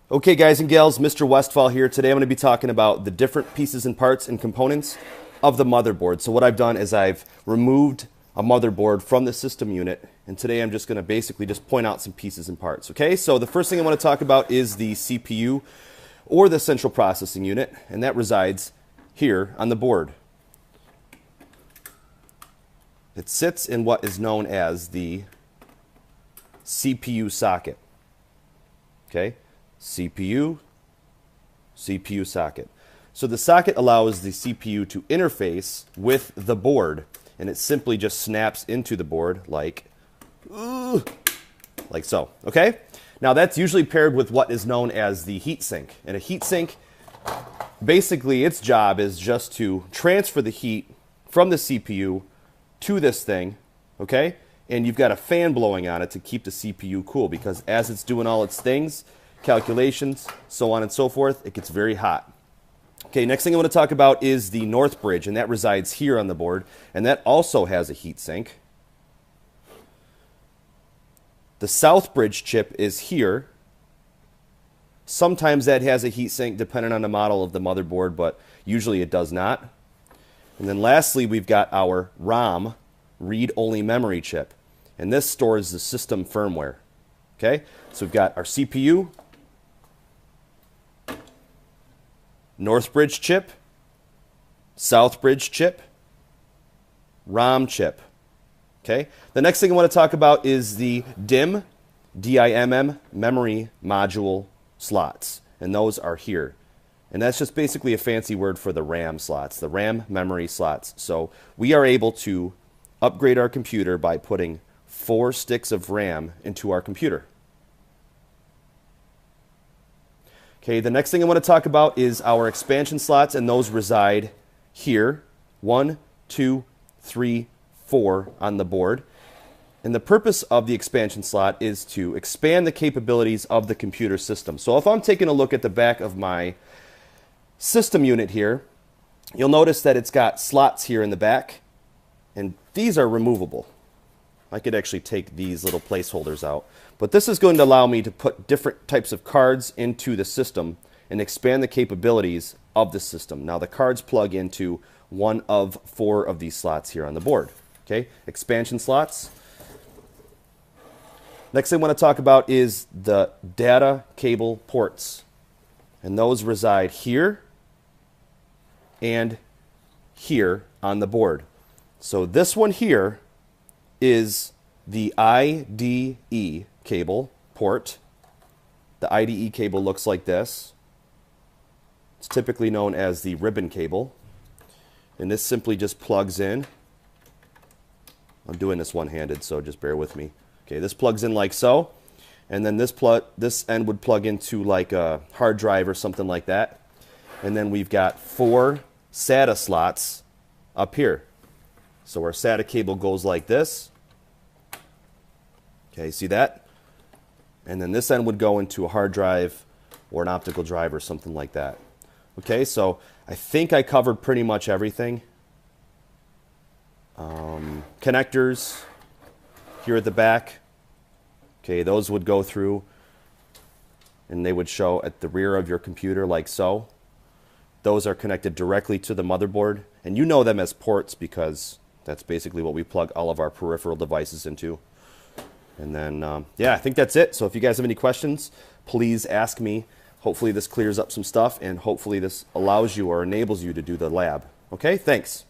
Okay, guys and gals, Mr. Westfall here. Today I'm going to be talking about the different pieces and parts and components of the motherboard. So what I've done is I've removed a motherboard from the system unit, and today I'm just going to basically just point out some pieces and parts. Okay, so the first thing I want to talk about is the CPU, or the central processing unit, and that resides here on the board. It sits in what is known as the CPU socket. Okay? CPU socket. So the socket allows the CPU to interface with the board, and it simply just snaps into the board like so. Okay? Now that's usually paired with what is known as the heatsink. And a heatsink, basically its job is just to transfer the heat from the CPU to this thing, okay? And you've got a fan blowing on it to keep the CPU cool, because as it's doing all its things, calculations, so on and so forth, it gets very hot. Okay, next thing I want to talk about is the north bridge, and that resides here on the board, and that also has a heat sink. The south bridge chip is here. Sometimes that has a heat sink depending on the model of the motherboard, but usually it does not. And then lastly, we've got our ROM, read-only memory chip, and this stores the system firmware. Okay, so we've got our CPU, north bridge chip, south bridge chip, ROM chip. Okay, the next thing I want to talk about is the DIMM, D-I-M-M, memory module slots, and those are here. And that's just basically a fancy word for the RAM slots, the RAM memory slots. So we are able to upgrade our computer by putting 4 sticks of RAM into our computer. Okay, the next thing I want to talk about is our expansion slots, and those reside here. 1, 2, 3, 4 on the board. And the purpose of the expansion slot is to expand the capabilities of the computer system. So if I'm taking a look at the back of my system unit here, you'll notice that it's got slots here in the back, and these are removable. I could actually take these little placeholders out. But this is going to allow me to put different types of cards into the system and expand the capabilities of the system. Now the cards plug into one of 4 of these slots here on the board. Okay, expansion slots. Next thing I want to talk about is the data cable ports. And those reside here and here on the board. So this one here is the IDE cable port. The IDE cable looks like this. It's typically known as the ribbon cable. And this simply just plugs in. I'm doing this one-handed, so just bear with me. Okay, this plugs in like so. And then this end would plug into like a hard drive or something like that. And then we've got 4 SATA slots up here. So our SATA cable goes like this. Okay, see that? And then this end would go into a hard drive or an optical drive or something like that. Okay, so I think I covered pretty much everything. Connectors here at the back. Okay, those would go through and they would show at the rear of your computer like so. Those are connected directly to the motherboard, and you know them as ports because that's basically what we plug all of our peripheral devices into. And then, yeah, I think that's it. So if you guys have any questions, please ask me. Hopefully this clears up some stuff, and hopefully this allows you or enables you to do the lab. Okay, thanks.